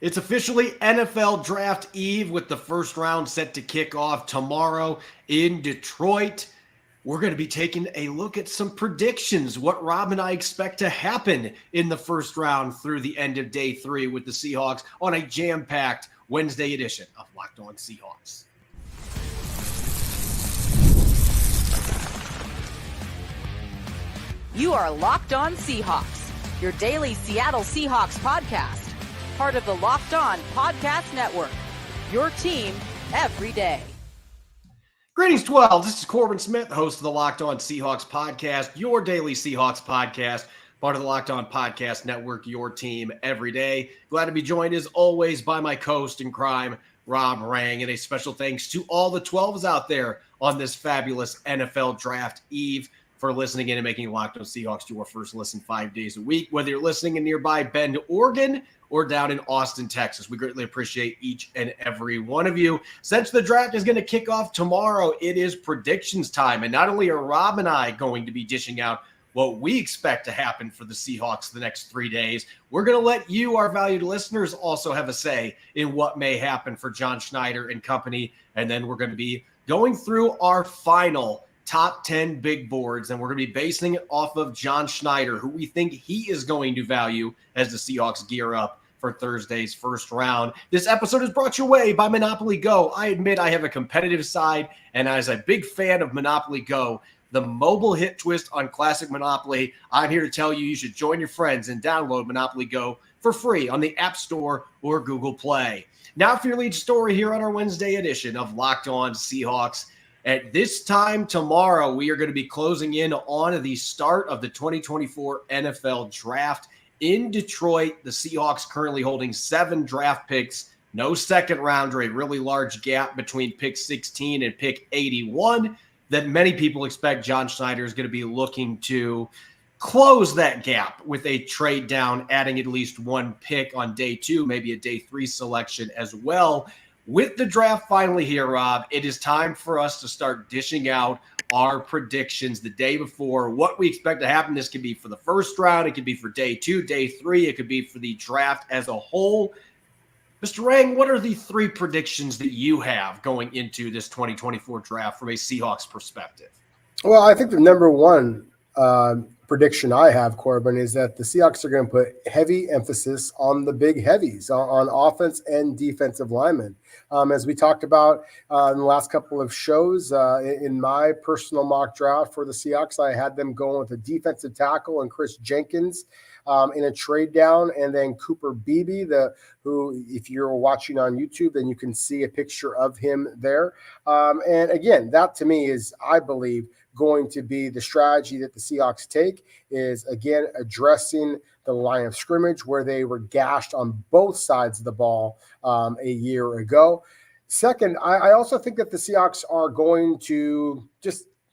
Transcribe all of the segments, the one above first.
It's officially NFL Draft Eve with the first round set to kick off tomorrow in Detroit. We're going to be taking a look at some predictions, what Rob and I expect to happen in the first round through the end of day 3 with the Seahawks on a jam-packed Wednesday edition of Locked On Seahawks. You are Locked On Seahawks, your daily Seattle Seahawks podcast. Part of the Locked On Podcast Network, your team every day. Greetings, 12. This is Corbin Smith, host of the Locked On Seahawks podcast, your daily Seahawks podcast, part of the Locked On Podcast Network, your team every day. Glad to be joined, as always, by my co-host in crime, Rob Rang, and a special thanks to all the 12s out there on this fabulous NFL Draft Eve for listening in and making Locked On Seahawks your first listen 5 days a week, whether you're listening in nearby Bend, Oregon, or down in Austin, Texas. We greatly appreciate each and every one of you. Since the draft is going to kick off tomorrow, it is predictions time. And not only are Rob and I going to be dishing out what we expect to happen for the Seahawks the next 3 days, we're going to let you, our valued listeners, also have a say in what may happen for John Schneider and company. And then we're going to be going through our final top 10 big boards, and we're going to be basing it off of John Schneider, who we think he is going to value as the Seahawks gear up for Thursday's first round. This episode is brought your way by Monopoly Go. I admit I have a competitive side, and as a big fan of Monopoly Go, the mobile hit twist on classic Monopoly, I'm here to tell you you should join your friends and download Monopoly Go for free on the App Store or Google Play. Now for your lead story here on our Wednesday edition of Locked On Seahawks. At this time tomorrow, we are going to be closing in on the start of the 2024 NFL Draft in Detroit. The Seahawks currently holding 7 draft picks, no second rounder, a really large gap between pick 16 and pick 81 that many people expect John Schneider is going to be looking to close that gap with a trade down, adding at least one pick on day 2, maybe a day 3 selection as well. With the draft finally here, Rob, it is time for us to start dishing out our predictions the day before, what we expect to happen. This could be for the first round. It could be for day 2, day 3. It could be for the draft as a whole. Mr. Rang, what are the 3 predictions that you have going into this 2024 draft from a Seahawks perspective? Well, I think the number one prediction I have, Corbin, is that the Seahawks are going to put heavy emphasis on the big heavies, on offense and defensive linemen. As we talked about in the last couple of shows, in my personal mock draft for the Seahawks, I had them going with a defensive tackle and Chris Jenkins in a trade down, and then Cooper Beebe, who, if you're watching on YouTube, then you can see a picture of him there. And again, that to me is, I believe, going to be the strategy that the Seahawks take, is, again, addressing the line of scrimmage where they were gashed on both sides of the ball a year ago. Second, I also think that the Seahawks are going to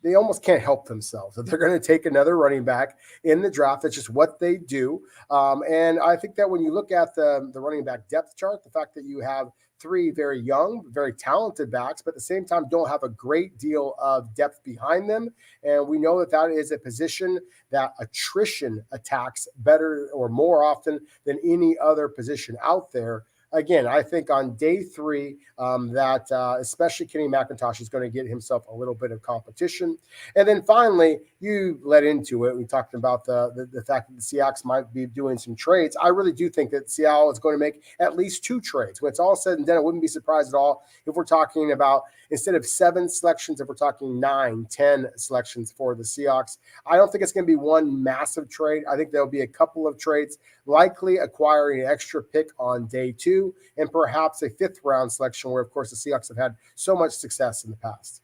they almost can't help themselves, that they're going to take another running back in the draft. That's just what they do. And I think that when you look at the running back depth chart, the fact that you have 3 very young, very talented backs, but at the same time don't have a great deal of depth behind them. And we know that is a position that attrition attacks better or more often than any other position out there. Again, I think on day 3 that especially Kenny McIntosh is going to get himself a little bit of competition. And then finally, you led into it. We talked about the fact that the Seahawks might be doing some trades. I really do think that Seattle is going to make at least 2 trades. When it's all said and done, I wouldn't be surprised at all if we're talking about, instead of 7 selections, if we're talking 9, 10 selections for the Seahawks. I don't think it's going to be one massive trade. I think there'll be a couple of trades, likely acquiring an extra pick on day 2 and perhaps a 5th round selection where, of course, the Seahawks have had so much success in the past.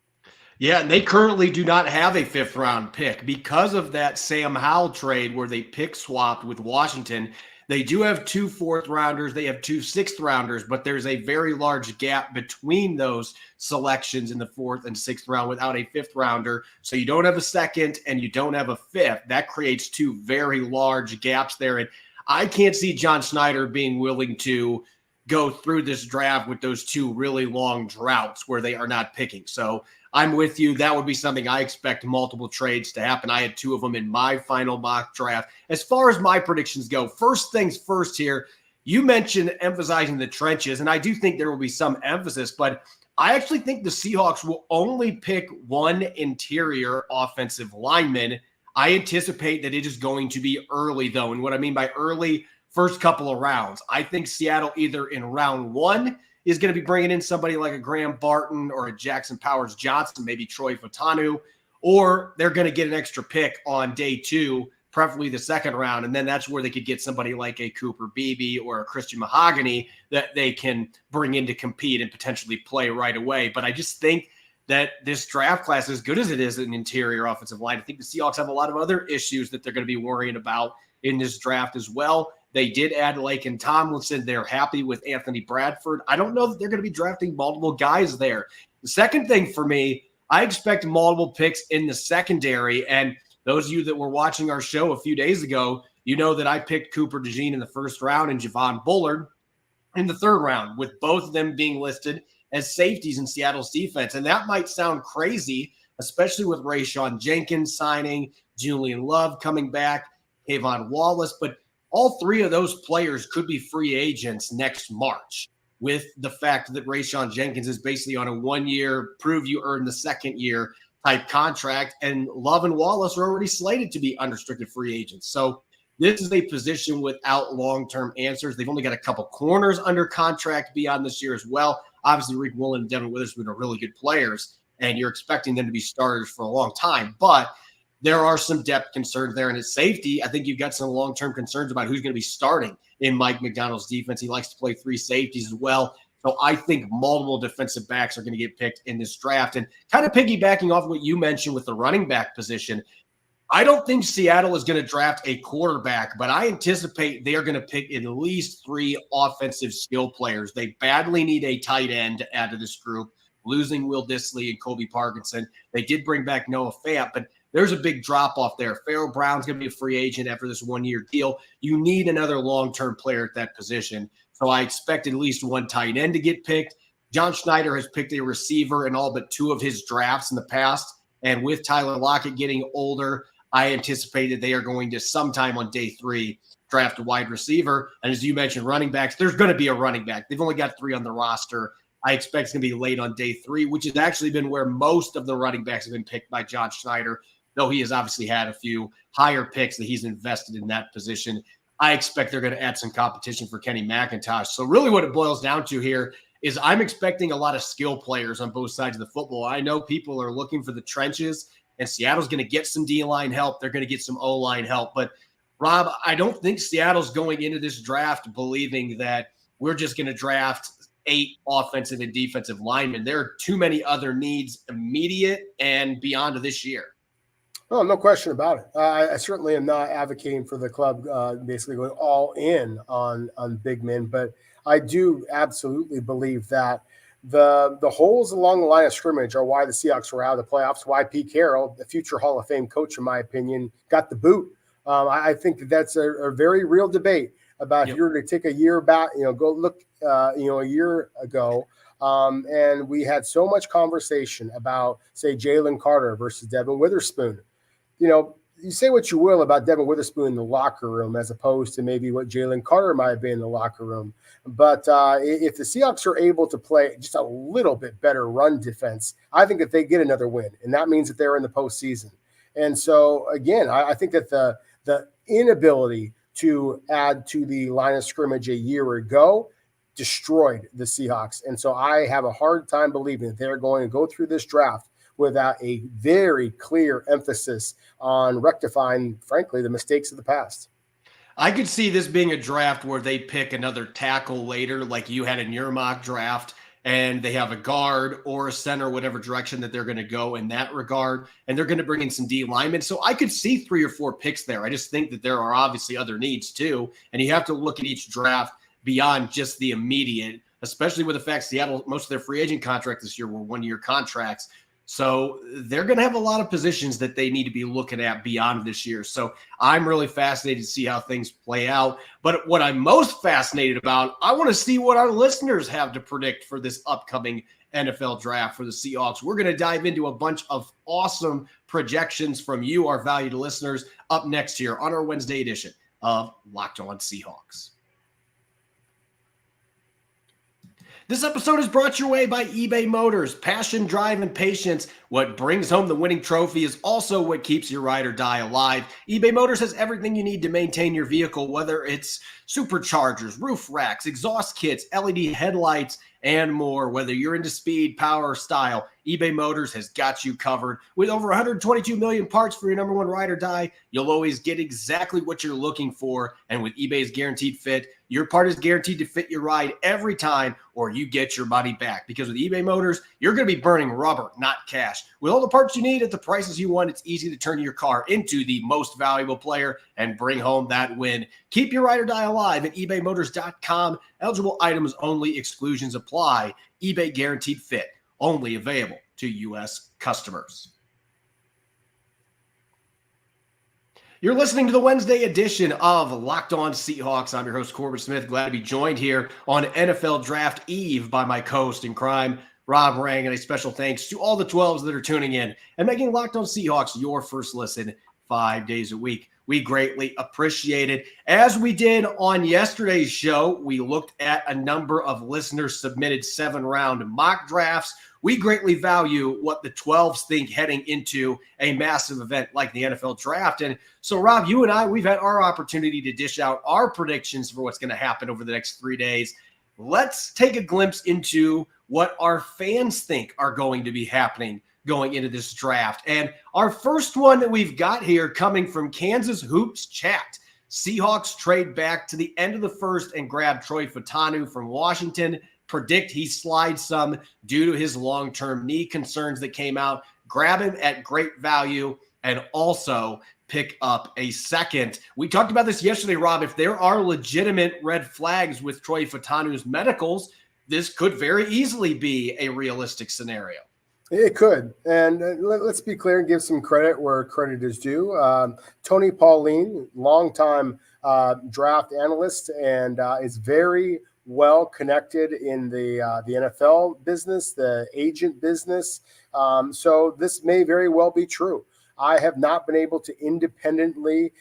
Yeah, and they currently do not have a 5th round pick because of that Sam Howell trade where they pick swapped with Washington. They do have 2 4th rounders. They have 2 6th rounders, but there's a very large gap between those selections in the 4th and 6th round without a 5th rounder. So you don't have a 2nd and you don't have a 5th. That creates 2 very large gaps there. And I can't see John Schneider being willing to go through this draft with those 2 really long droughts where they are not picking. So I'm with you. That would be something I expect multiple trades to happen. I had 2 of them in my final mock draft. As far as my predictions go, first things first here, You mentioned emphasizing the trenches, and I do think there will be some emphasis, but I actually think the Seahawks will only pick one interior offensive lineman. I anticipate that it is going to be early, though. And what I mean by early, first couple of rounds. I think Seattle either in round 1 is going to be bringing in somebody like a Graham Barton or a Jackson Powers Johnson, maybe Troy Fatanu, or they're going to get an extra pick on day 2, preferably the second round. And then that's where they could get somebody like a Cooper Beebe or a Christian Mahogany that they can bring in to compete and potentially play right away. But I just think that this draft class, as good as it is an interior offensive line, I think the Seahawks have a lot of other issues that they're going to be worrying about in this draft as well. They did add Laken Tomlinson. They're happy with Anthony Bradford. I don't know that they're going to be drafting multiple guys there. The second thing for me, I expect multiple picks in the secondary. And those of you that were watching our show a few days ago, you know that I picked Cooper DeJean in the first round and Javon Bullard in the third round, with both of them being listed as safeties in Seattle's defense. And that might sound crazy, especially with Rayshon Jenkins signing, Julian Love coming back, Kayvon Wallace, but all three of those players could be free agents next March, with the fact that Rayshon Jenkins is basically on a 1-year prove you earn the second year type contract, and Love and Wallace are already slated to be unrestricted free agents. So this is a position without long-term answers. They've only got a couple corners under contract beyond this year as well. Obviously, Rick Woolen and Devin Witherspoon are really good players, and you're expecting them to be starters for a long time. But there are some depth concerns there. And at safety, I think you've got some long-term concerns about who's going to be starting in Mike McDonald's defense. He likes to play 3 safeties as well. So I think multiple defensive backs are going to get picked in this draft. And kind of piggybacking off what you mentioned with the running back position, I don't think Seattle is going to draft a quarterback, but I anticipate they are going to pick at least 3 offensive skill players. They badly need a tight end to add to this group, losing Will Dissly and Kobe Parkinson. They did bring back Noah Fant, but there's a big drop-off there. Pharaoh Brown's going to be a free agent after this 1-year deal. You need another long-term player at that position. So I expect at least 1 tight end to get picked. John Schneider has picked a receiver in all but 2 of his drafts in the past. And with Tyler Lockett getting older, I anticipate that they are going to sometime on day 3 draft a wide receiver. And as you mentioned, running backs, there's going to be a running back. They've only got 3 on the roster. I expect it's going to be late on day 3, which has actually been where most of the running backs have been picked by John Schneider, though he has obviously had a few higher picks that he's invested in that position. I expect they're going to add some competition for Kenny McIntosh. So really what it boils down to here is I'm expecting a lot of skill players on both sides of the football. I know people are looking for the trenches, and Seattle's going to get some D-line help. They're going to get some O-line help. But, Rob, I don't think Seattle's going into this draft believing that we're just going to draft 8 offensive and defensive linemen. There are too many other needs immediate and beyond this year. Oh, no question about it. I certainly am not advocating for the club basically going all in on big men, but I do absolutely believe that the holes along the line of scrimmage are why the Seahawks were out of the playoffs, why Pete Carroll, the future Hall of Fame coach, in my opinion, got the boot. I think that's a very real debate about if you were to take a year back, go look, a year ago, and we had so much conversation about, say, Jalen Carter versus Devin Witherspoon. You say what you will about Devin Witherspoon in the locker room as opposed to maybe what Jalen Carter might have been in the locker room. But if the Seahawks are able to play just a little bit better run defense, I think that they get another win, and that means that they're in the postseason. And so, again, I think that the inability to add to the line of scrimmage a year ago destroyed the Seahawks. And so I have a hard time believing that they're going to go through this draft without a very clear emphasis on rectifying, frankly, the mistakes of the past. I could see this being a draft where they pick another tackle later, like you had in your mock draft, and they have a guard or a center, whatever direction that they're going to go in that regard, and they're going to bring in some D linemen. So I could see 3 or 4 picks there. I just think that there are obviously other needs too, and you have to look at each draft beyond just the immediate, especially with the fact Seattle, most of their free agent contracts this year were 1-year contracts. So they're going to have a lot of positions that they need to be looking at beyond this year. So I'm really fascinated to see how things play out. But what I'm most fascinated about, I want to see what our listeners have to predict for this upcoming NFL draft for the Seahawks. We're going to dive into a bunch of awesome projections from you, our valued listeners, up next here on our Wednesday edition of Locked On Seahawks. This episode is brought your way by eBay Motors. Passion, drive, and patience. What brings home the winning trophy is also what keeps your ride or die alive. eBay Motors has everything you need to maintain your vehicle, whether it's superchargers, roof racks, exhaust kits, LED headlights, and more. Whether you're into speed, power, or style, eBay Motors has got you covered. With over 122 million parts for your number one ride or die, you'll always get exactly what you're looking for. And with eBay's Guaranteed Fit, your part is guaranteed to fit your ride every time, or you get your money back. Because with eBay Motors, you're going to be burning rubber, not cash. With all the parts you need at the prices you want, it's easy to turn your car into the most valuable player and bring home that win. Keep your ride or die alive at ebaymotors.com. Eligible items only, exclusions apply. eBay Guaranteed Fit, only available to U.S. customers. You're listening to the Wednesday edition of Locked On Seahawks. I'm your host, Corbin Smith. Glad to be joined here on NFL Draft Eve by my co-host in crime, Rob Rang. And a special thanks to all the 12s that are tuning in and making Locked On Seahawks your first listen 5 days a week. We greatly appreciate it. As we did on yesterday's show, we looked at a number of listener-submitted 7-round mock drafts. We greatly value what the 12s think heading into a massive event like the NFL Draft. And so, Rob, you and I, we've had our opportunity to dish out our predictions for what's going to happen over the next 3 days. Let's take a glimpse into what our fans think are going to be happening going into this draft. And our first one that we've got here coming from Kansas Hoops Chat. Seahawks trade back to the end of the first and grab Troy Fautanu from Washington. Predict he slides some due to his long-term knee concerns that came out. Grab him at great value and also pick up a second. We talked about this yesterday, Rob. If there are legitimate red flags with Troy Fautanu's medicals, this could very easily be a realistic scenario. It could. And let's be clear and give some credit where credit is due. Tony Pauline, longtime draft analyst, and is very well connected in the NFL business, the agent business. So this may very well be true. I have not been able to independently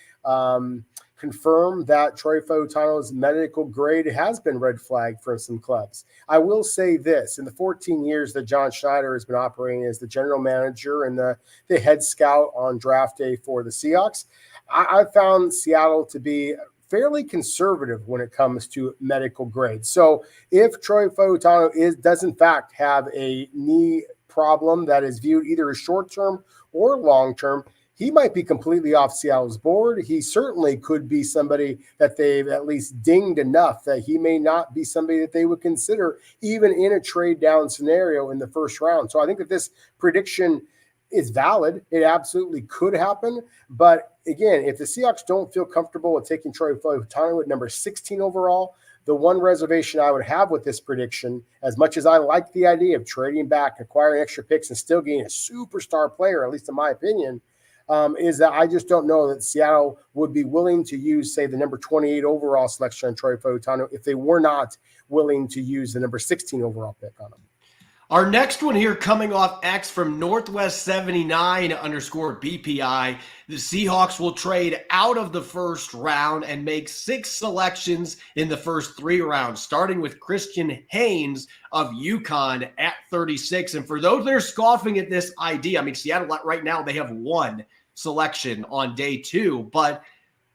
confirm that Troy Fautanu's medical grade has been red flagged for some clubs. I will say this: in the 14 years that John Schneider has been operating as the general manager and the head scout on draft day for the Seahawks, I found Seattle to be fairly conservative when it comes to medical grades. So if Troy Fautanu does in fact have a knee problem that is viewed either as short-term or long-term, he might be completely off Seattle's board. He certainly could be somebody that they've at least dinged enough that he may not be somebody that they would consider even in a trade down scenario in the first round. So I think that this prediction is valid. It absolutely could happen. But again, if the Seahawks don't feel comfortable with taking Troy Fautanu at number 16 overall, the one reservation I would have with this prediction, as much as I like the idea of trading back, acquiring extra picks, and still getting a superstar player, at least in my opinion, is that I just don't know that Seattle would be willing to use, say, the number 28 overall selection on Troy Fautanu if they were not willing to use the number 16 overall pick on him. Our next one here coming off X from Northwest 79 _ BPI. The Seahawks will trade out of the first round and make 6 selections in the first 3 rounds, starting with Christian Haynes of UConn at 36. And for those that are scoffing at this idea, I mean, Seattle right now, they have 1 selection on day 2, but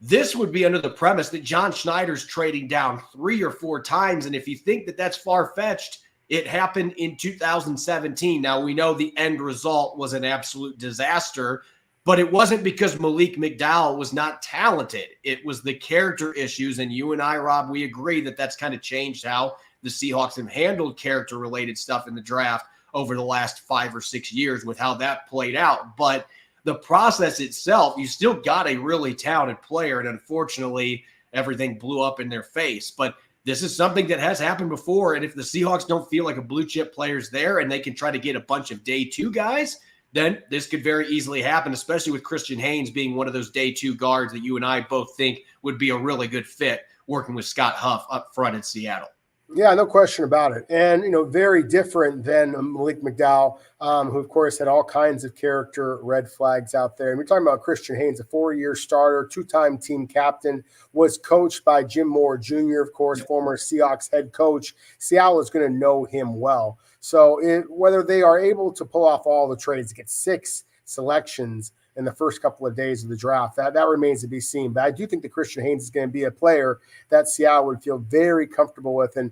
this would be under the premise that John Schneider's trading down 3 or 4 times. And if you think that that's far-fetched, it happened in 2017. Now, we know the end result was an absolute disaster, but it wasn't because Malik McDowell was not talented. It was the character issues, and you and I, Rob, we agree that that's kind of changed how the Seahawks have handled character-related stuff in the draft over the last 5 or 6 years with how that played out. But the process itself, you still got a really talented player, and unfortunately, everything blew up in their face. But this is something that has happened before, and if the Seahawks don't feel like a blue-chip player's there and they can try to get a bunch of day 2 guys, then this could very easily happen, especially with Christian Haynes being one of those day 2 guards that you and I both think would be a really good fit working with Scott Huff up front in Seattle. Yeah, no question about it. And, very different than Malik McDowell, who, of course, had all kinds of character red flags out there. And we're talking about Christian Haynes, a 4-year starter, 2-time team captain, was coached by Jim Moore Jr., of course, former Seahawks head coach. Seattle is going to know him well. So whether they are able to pull off all the trades, get 6 selections in the first couple of days of the draft, that remains to be seen. But I do think that Christian Haynes is going to be a player that Seattle would feel very comfortable with. And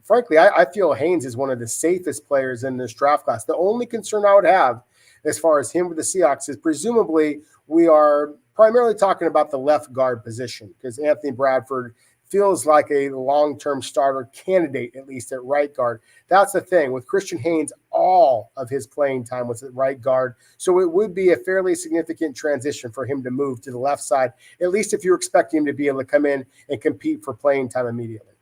frankly, I feel Haynes is one of the safest players in this draft class. The only concern I would have as far as him with the Seahawks is presumably we are primarily talking about the left guard position, because Anthony Bradford feels like a long-term starter candidate, at least at right guard. That's the thing. With Christian Haynes, all of his playing time was at right guard. So it would be a fairly significant transition for him to move to the left side, at least if you're expecting him to be able to come in and compete for playing time immediately.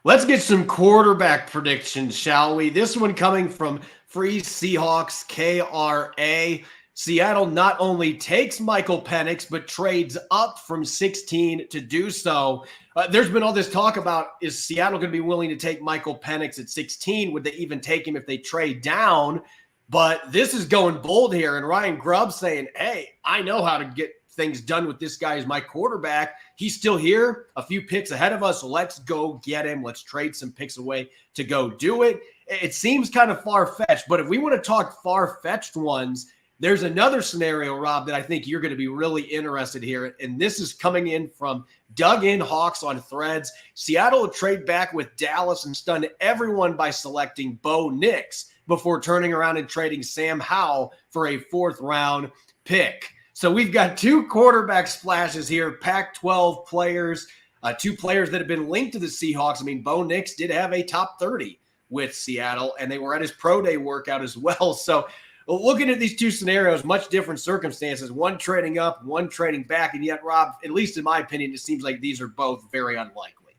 Let's get some quarterback predictions, shall we? This one coming from Free Seahawks KRA. Seattle not only takes Michael Penix, but trades up from 16 to do so. There's been all this talk about, is Seattle going to be willing to take Michael Penix at 16? Would they even take him if they trade down? But this is going bold here. And Ryan Grubb saying, hey, I know how to get things done with this guy as my quarterback. He's still here, a few picks ahead of us. Let's go get him. Let's trade some picks away to go do it. It seems kind of far-fetched, but if we want to talk far-fetched ones, there's another scenario, Rob, that I think you're going to be really interested here. And this is coming in from Dug In Hawks on Threads. Seattle will trade back with Dallas and stun everyone by selecting Bo Nix before turning around and trading Sam Howell for a 4th-round pick. So we've got 2 quarterback splashes here, Pac-12 players, 2 players that have been linked to the Seahawks. I mean, Bo Nix did have a top 30 with Seattle, and they were at his pro day workout as well. So looking at these 2 scenarios, much different circumstances, one trading up, one trading back. And yet, Rob, at least in my opinion, it seems like these are both very unlikely.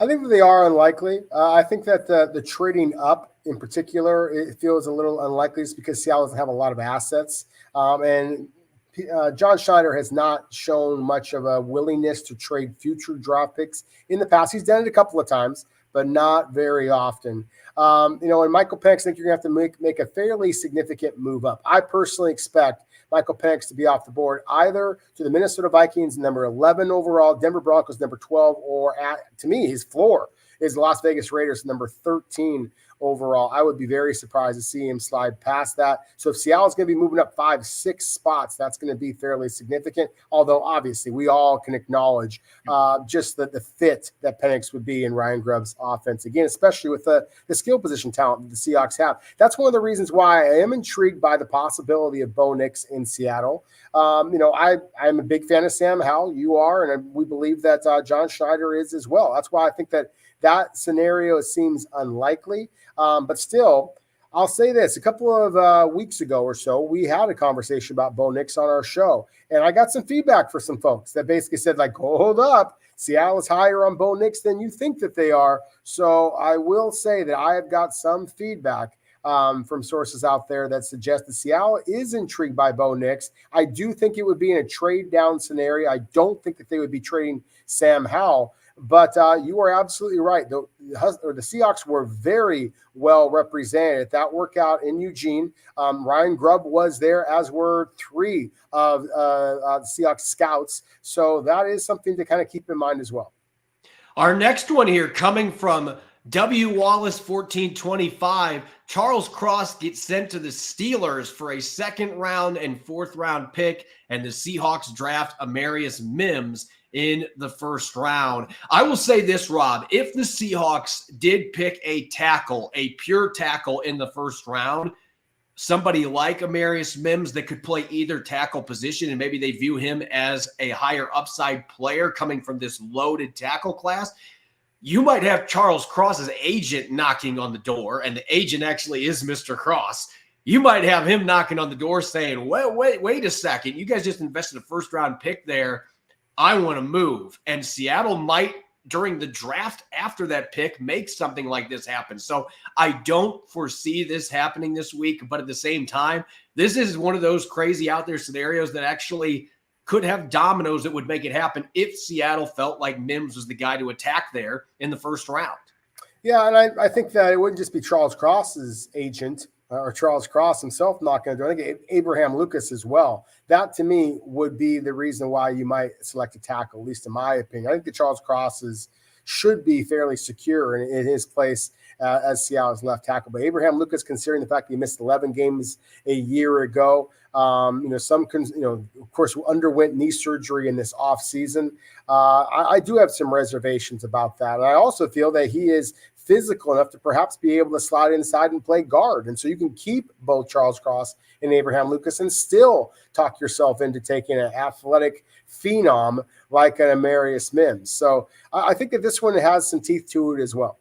I think that they are unlikely. I think that the trading up in particular, it feels a little unlikely just because Seattle doesn't have a lot of assets. And John Schneider has not shown much of a willingness to trade future draft picks in the past. He's done it a couple of times, but not very often. And Michael Penix, I think you're going to have to make a fairly significant move up. I personally expect Michael Penix to be off the board either to the Minnesota Vikings, number 11 overall, Denver Broncos, number 12, or to me, his floor is the Las Vegas Raiders, number 13 overall. I would be very surprised to see him slide past that. So if Seattle's going to be moving up 5-6 spots, that's going to be fairly significant. Although obviously we all can acknowledge just the fit that Penix would be in Ryan Grubb's offense. Again, especially with the skill position talent that the Seahawks have. That's one of the reasons why I am intrigued by the possibility of Bo Nix in Seattle. I'm a big fan of Sam Howell. You are, and we believe that John Schneider is as well. That's why I think that scenario seems unlikely. But still, I'll say this. A couple of weeks ago or so, we had a conversation about Bo Nix on our show. And I got some feedback for some folks that basically said, like, hold up. Seattle is higher on Bo Nix than you think that they are. So I will say that I have got some feedback from sources out there that suggest that Seattle is intrigued by Bo Nix. I do think it would be in a trade down scenario. I don't think that they would be trading Sam Howell. But you are absolutely right. The Seahawks were very well represented at that workout in Eugene. Ryan Grubb was there, as were 3 of the Seahawks scouts. So that is something to kind of keep in mind as well. Our next one here coming from W. Wallace 1425. Charles Cross gets sent to the Steelers for a 2nd-round and 4th-round pick, and the Seahawks draft Amarius Mims in the 1st round. I will say this, Rob, if the Seahawks did pick a tackle, a pure tackle in the 1st round, somebody like Amarius Mims that could play either tackle position, and maybe they view him as a higher upside player coming from this loaded tackle class, you might have Charles Cross's agent knocking on the door, and the agent actually is Mr. Cross. You might have him knocking on the door saying, wait a second, you guys just invested a 1st-round pick there. I want to move. And Seattle might, during the draft after that pick, make something like this happen. So I don't foresee this happening this week, but at the same time, this is one of those crazy out there scenarios that actually could have dominoes that would make it happen if Seattle felt like Mims was the guy to attack there in the 1st round. Yeah, and I think that it wouldn't just be Charles Cross's agent or Charles Cross himself not going to do it. I think Abraham Lucas as well. That, to me, would be the reason why you might select a tackle, at least in my opinion. I think that Charles Cross should be fairly secure in his place as Seattle's left tackle. But Abraham Lucas, considering the fact that he missed 11 games a year ago, of course, underwent knee surgery in this offseason. I do have some reservations about that. And I also feel that he is physical enough to perhaps be able to slide inside and play guard. And so you can keep both Charles Cross and Abraham Lucas and still talk yourself into taking an athletic phenom like an Amarius Mims. So I think that this one has some teeth to it as well.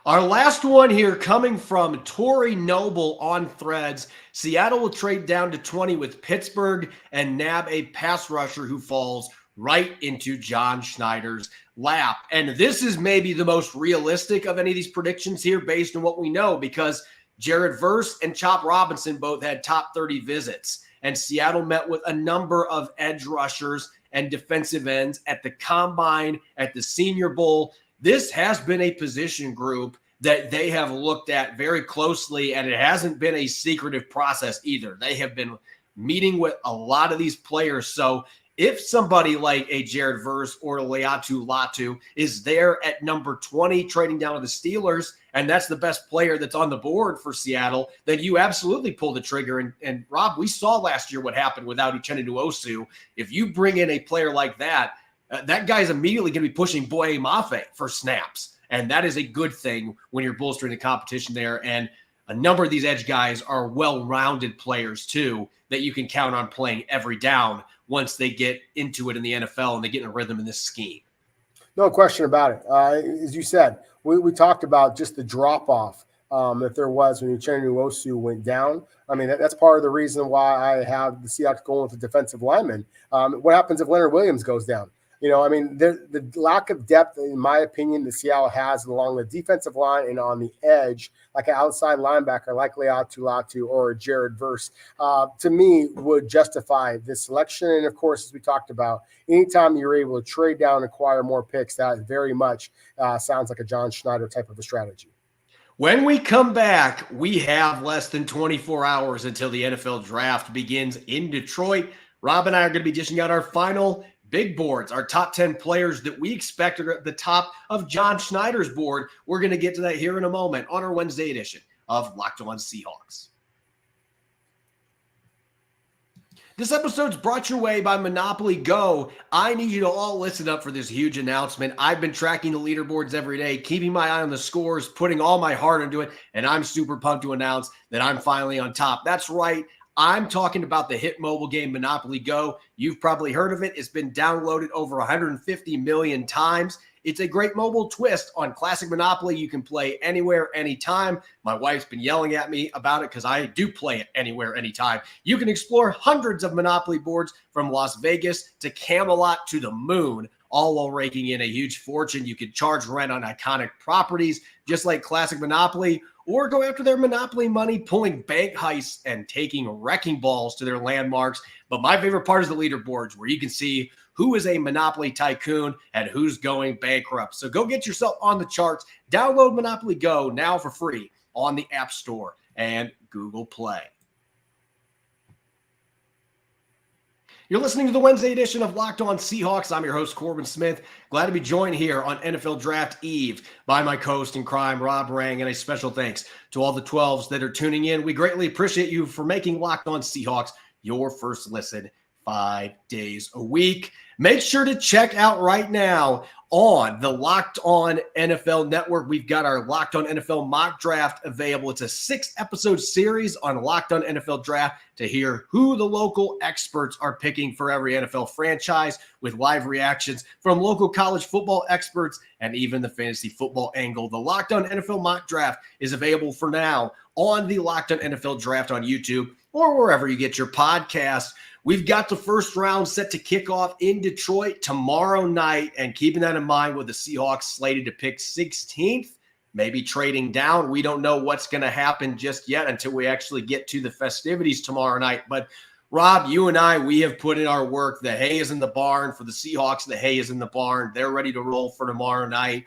Our last one here coming from Torrey Noble on Threads. Seattle will trade down to 20 with Pittsburgh and nab a pass rusher who falls right into John Schneider's lap. And this is maybe the most realistic of any of these predictions here based on what we know, because Jared Verse and Chop Robinson both had top 30 visits. And Seattle met with a number of edge rushers and defensive ends at the Combine, at the Senior Bowl. This has been a position group that they have looked at very closely, and it hasn't been a secretive process either. They have been meeting with a lot of these players. So if somebody like a Jared Verse or Leatu Latu is there at number 20 trading down to the Steelers, and that's the best player that's on the board for Seattle, then you absolutely pull the trigger. And Rob, we saw last year what happened without Uchenna Nwosu. If you bring in a player like that, that guy's immediately going to be pushing Boye Mafe for snaps. And that is a good thing when you're bolstering the competition there. And a number of these edge guys are well-rounded players too that you can count on playing every down once they get into it in the NFL and they get in a rhythm in this scheme. No question about it. As you said, we talked about just the drop-off that there was when Uchenna Nwosu went down. I mean, that's part of the reason why I have the Seahawks going with the defensive lineman. What happens if Leonard Williams goes down? The lack of depth, in my opinion, that Seattle has along the defensive line and on the edge, like an outside linebacker like Leatu Latu or Jared Verse, to me would justify this selection. And, of course, as we talked about, anytime you're able to trade down and acquire more picks, that very much sounds like a John Schneider type of a strategy. When we come back, we have less than 24 hours until the NFL draft begins in Detroit. Rob and I are going to be dishing out our final big boards, our top 10 players that we expect are at the top of John Schneider's board. We're going to get to that here in a moment on our Wednesday edition of Locked On Seahawks. This episode's brought your way by Monopoly Go. I need you to all listen up for this huge announcement. I've been tracking the leaderboards every day, keeping my eye on the scores, putting all my heart into it, and I'm super pumped to announce that I'm finally on top. That's right. I'm talking about the hit mobile game Monopoly Go. You've probably heard of it. It's been downloaded over 150 million times. It's a great mobile twist on classic Monopoly. You can play anywhere, anytime. My wife's been yelling at me about it because I do play it anywhere, anytime. You can explore hundreds of Monopoly boards from Las Vegas to Camelot to the moon, all while raking in a huge fortune. You could charge rent on iconic properties, just like classic Monopoly, or go after their Monopoly money, pulling bank heists and taking wrecking balls to their landmarks. But my favorite part is the leaderboards, where you can see who is a Monopoly tycoon and who's going bankrupt. So go get yourself on the charts. Download Monopoly Go now for free on the App Store and Google Play. You're listening to the Wednesday edition of Locked On Seahawks. I'm your host, Corbin Smith. Glad to be joined here on NFL Draft Eve by my co-host in crime, Rob Rang, and a special thanks to all the 12s that are tuning in. We greatly appreciate you for making Locked On Seahawks your first listen 5 days a week. Make sure to check out right now on the Locked On NFL Network. We've got our Locked On NFL mock draft available. It's a 6-episode series on Locked On NFL Draft to hear who the local experts are picking for every NFL franchise, with live reactions from local college football experts and even the fantasy football angle. The Locked On NFL mock draft is available for now on the Locked On NFL Draft on YouTube or wherever you get your podcasts. We've got the first round set to kick off in Detroit tomorrow night, and keeping that in mind with the Seahawks slated to pick 16th, maybe trading down. We don't know what's going to happen just yet until we actually get to the festivities tomorrow night. But Rob, you and I, we have put in our work. The hay is in the barn for the Seahawks. The hay is in the barn. They're ready to roll for tomorrow night.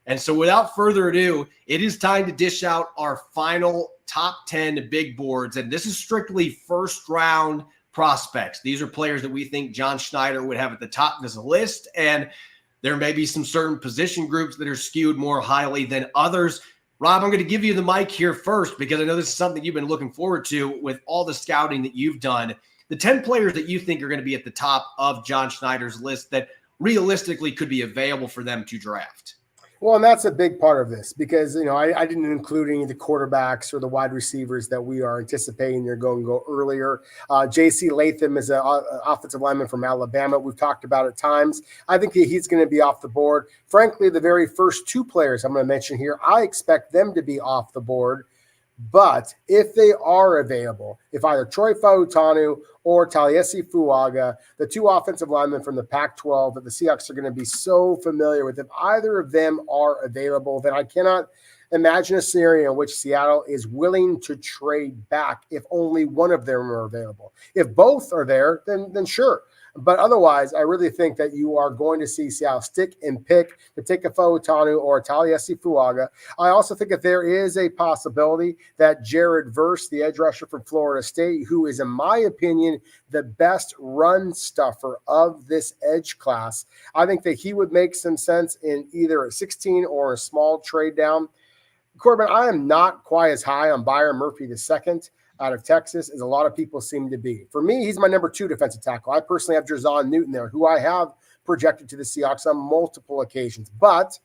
And so without further ado, it is time to dish out our final top 10 big boards. And this is strictly first round prospects. These are players that we think John Schneider would have at the top of his list. And there may be some certain position groups that are skewed more highly than others. Rob, I'm going to give you the mic here first because I know this is something you've been looking forward to with all the scouting that you've done. The 10 players that you think are going to be at the top of John Schneider's list that realistically could be available for them to draft. Well, and that's a big part of this because, I didn't include any of the quarterbacks or the wide receivers that we are anticipating they're going to go earlier. J.C. Latham is an offensive lineman from Alabama. We've talked about at times. I think he's going to be off the board. Frankly, the very first two players I'm going to mention here, I expect them to be off the board. But if they are available, if either Troy Fautanu or Taliesin Fuaga, the two offensive linemen from the Pac-12 that the Seahawks are going to be so familiar with, if either of them are available, then I cannot imagine a scenario in which Seattle is willing to trade back if only one of them are available. If both are there, then sure. But otherwise, I really think that you are going to see Seattle stick and pick to take a Fautanu or a Taliesin Fuaga. I also think that there is a possibility that Jared Verse, the edge rusher from Florida State, who is, in my opinion, the best run stuffer of this edge class, I think that he would make some sense in either a 16 or a small trade down. Corbin, I am not quite as high on Byron Murphy II out of Texas as a lot of people seem to be. For me, he's my number 2 defensive tackle. I personally have Jer'Zhan Newton there, who I have projected to the Seahawks on multiple occasions. But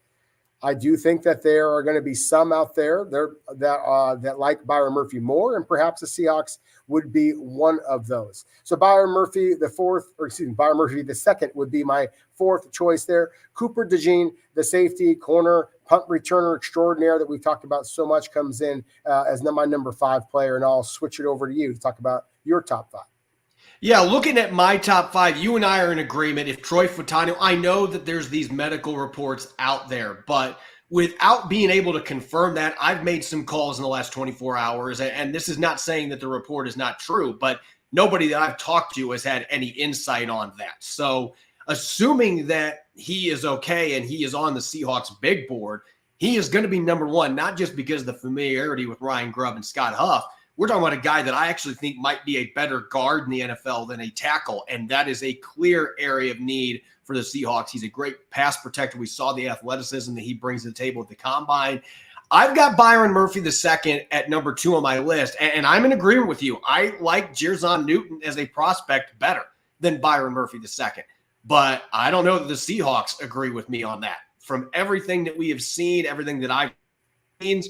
I do think that there are going to be some out there that like Byron Murphy more, and perhaps the Seahawks would be one of those. So Byron Murphy II would be my 4th choice there. Cooper DeJean, the safety, corner, punt returner extraordinaire that we've talked about so much, comes in as my number 5 player, and I'll switch it over to you to talk about your top 5. Yeah, looking at my top 5, you and I are in agreement. If Troy Fautanu, I know that there's these medical reports out there, but without being able to confirm that, I've made some calls in the last 24 hours, and this is not saying that the report is not true, but nobody that I've talked to has had any insight on that. So assuming that he is okay and he is on the Seahawks big board, he is going to be number 1, not just because of the familiarity with Ryan Grubb and Scott Huff. We're talking about a guy that I actually think might be a better guard in the NFL than a tackle, and that is a clear area of need for the Seahawks. He's a great pass protector. We saw the athleticism that he brings to the table at the combine. I've got Byron Murphy II at number 2 on my list, and I'm in agreement with you. I like Jer'Zhan Newton as a prospect better than Byron Murphy II, but I don't know that the Seahawks agree with me on that. From everything that we have seen, everything that I've seen,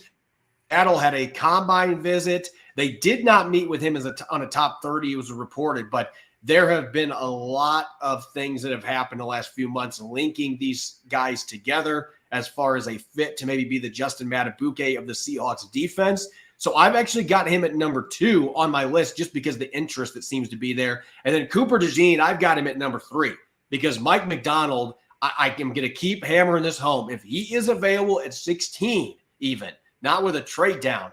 Seattle had a combine visit. They did not meet with him on a top 30, it was reported, but there have been a lot of things that have happened the last few months linking these guys together as far as a fit to maybe be the Justin Madubuike of the Seahawks defense. So I've actually got him at number 2 on my list just because the interest that seems to be there. And then Cooper DeJean, I've got him at number 3 because Mike McDonald, I am going to keep hammering this home. If he is available at 16 even, not with a trade down,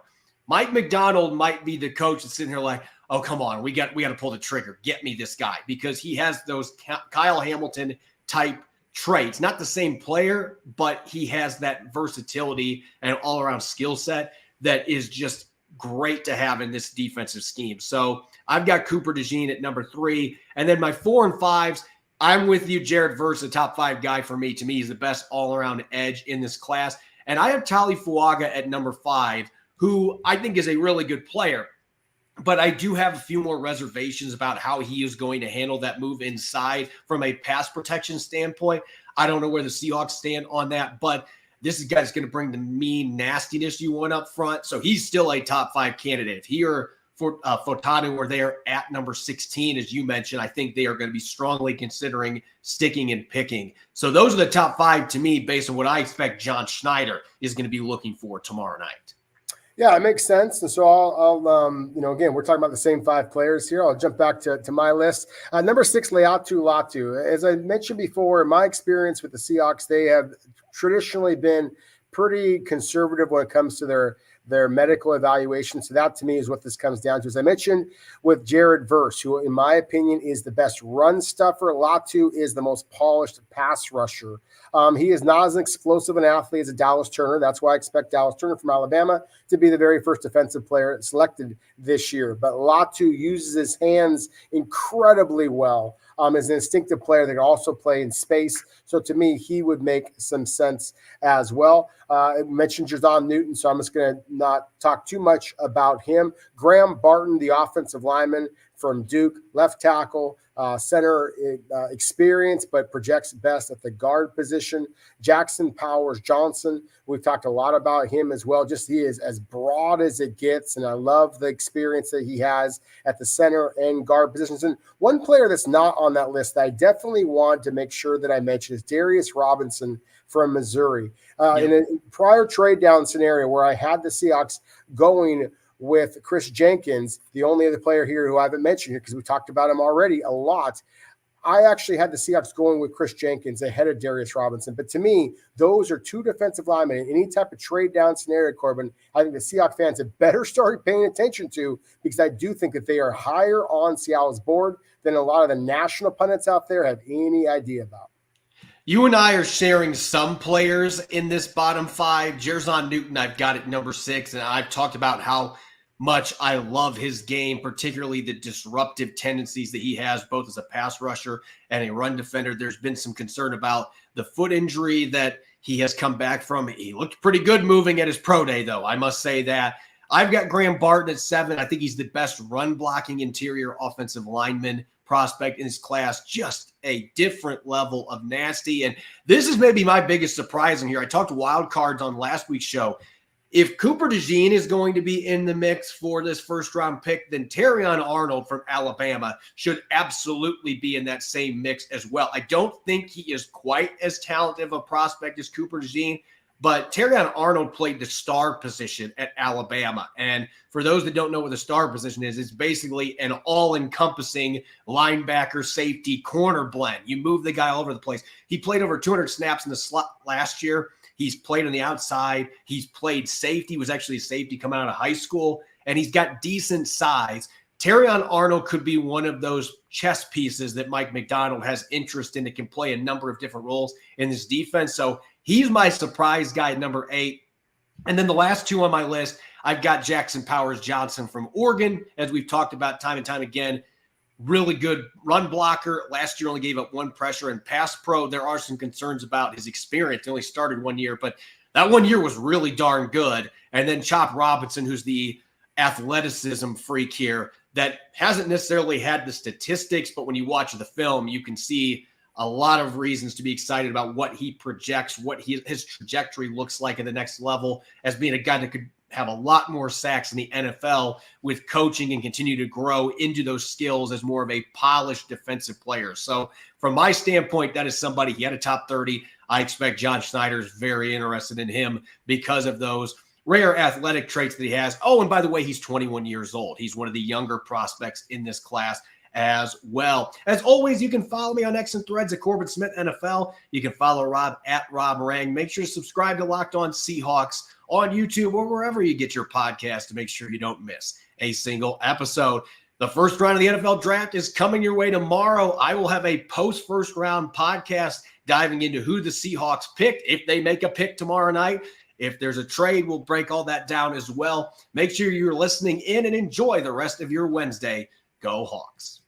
Mike McDonald might be the coach that's sitting here like, oh, come on, we got to pull the trigger. Get me this guy, because he has those Kyle Hamilton type traits. Not the same player, but he has that versatility and all-around skill set that is just great to have in this defensive scheme. So I've got Cooper DeJean at number 3. And then my 4 and 5s, I'm with you, Jared Verse, a top 5 guy for me. To me, he's the best all-around edge in this class. And I have Taliesin Fuaga at number 5, who I think is a really good player. But I do have a few more reservations about how he is going to handle that move inside from a pass protection standpoint. I don't know where the Seahawks stand on that, but this is a guy that's going to bring the mean nastiness you want up front. So he's still a top 5 candidate. If he or Fautanu were there at number 16, as you mentioned, I think they are going to be strongly considering sticking and picking. So those are the top 5 to me based on what I expect John Schneider is going to be looking for tomorrow night. Yeah, it makes sense. And so I'll again, we're talking about the same 5 players here. I'll jump back to my list. Number 6, Laiatu Latu. As I mentioned before, in my experience with the Seahawks, they have traditionally been pretty conservative when it comes to their medical evaluation. So that to me is what this comes down to. As I mentioned with Jared Verse, who in my opinion is the best run stuffer, Latu is the most polished pass rusher. He is not as explosive an athlete as a Dallas Turner. That's why I expect Dallas Turner from Alabama to be the very first defensive player selected this year. But Latu uses his hands incredibly well. Is an instinctive player that can also play in space. So to me, he would make some sense as well. I mentioned Jer'Zhan Newton, so I'm just going to not talk too much about him. Graham Barton, the offensive lineman from Duke, left tackle, center experience, but projects best at the guard position. Jackson Powers Johnson, we've talked a lot about him as well. Just he is as broad as it gets, and I love the experience that he has at the center and guard positions. And one player that's not on that list that I definitely want to make sure that I mention is Darius Robinson from Missouri. In a prior trade down scenario where I had the Seahawks going with Chris Jenkins, the only other player here who I haven't mentioned here because we talked about him already a lot, I actually had the Seahawks going with Chris Jenkins ahead of Darius Robinson. But to me, those are two defensive linemen in any type of trade down scenario, Corbin, I think the Seahawks fans have better started paying attention to, because I do think that they are higher on Seattle's board than a lot of the national pundits out there have any idea about. You and I are sharing some players in this bottom five. Jer'Zhan Newton, I've got at number 6, and I've talked about how much I love his game, particularly the disruptive tendencies that he has, both as a pass rusher and a run defender. There's been some concern about the foot injury that he has come back from. He looked pretty good moving at his pro day, though. I must say that. I've got Graham Barton at 7. I think he's the best run blocking interior offensive lineman prospect in his class. Just a different level of nasty. And this is maybe my biggest surprise in here. I talked wild cards on last week's show. If Cooper DeJean is going to be in the mix for this first-round pick, then Terrion Arnold from Alabama should absolutely be in that same mix as well. I don't think he is quite as talented of a prospect as Cooper DeJean, but Terrion Arnold played the star position at Alabama. And for those that don't know what the star position is, it's basically an all-encompassing linebacker, safety, corner blend. You move the guy all over the place. He played over 200 snaps in the slot last year. He's played on the outside. He's played safety. He was actually a safety coming out of high school, and he's got decent size. Terrion Arnold could be one of those chess pieces that Mike McDonald has interest in that can play a number of different roles in this defense. So he's my surprise guy at number 8. And then the last two on my list, I've got Jackson Powers Johnson from Oregon, as we've talked about time and time again. Really good run blocker. Last year only gave up 1 pressure and pass pro. There are some concerns about his experience. He only started 1 year, but that 1 year was really darn good. And then Chop Robinson, who's the athleticism freak here, that hasn't necessarily had the statistics, but when you watch the film, you can see a lot of reasons to be excited about what he projects, what his trajectory looks like at the next level as being a guy that could have a lot more sacks in the NFL with coaching and continue to grow into those skills as more of a polished defensive player. So from my standpoint, that is somebody, he had a top 30. I expect John Schneider is very interested in him because of those rare athletic traits that he has. Oh, and by the way, he's 21 years old. He's one of the younger prospects in this class as well. As always, you can follow me on X and Threads at Corbin Smith NFL. You can follow Rob at Rob Rang. Make sure to subscribe to Locked On Seahawks on YouTube or wherever you get your podcast to make sure you don't miss a single episode. The first round of the NFL draft is coming your way tomorrow. I will have a post-first round podcast diving into who the Seahawks picked, if they make a pick tomorrow night. If there's a trade, we'll break all that down as well. Make sure you're listening in and enjoy the rest of your Wednesday. Go Hawks.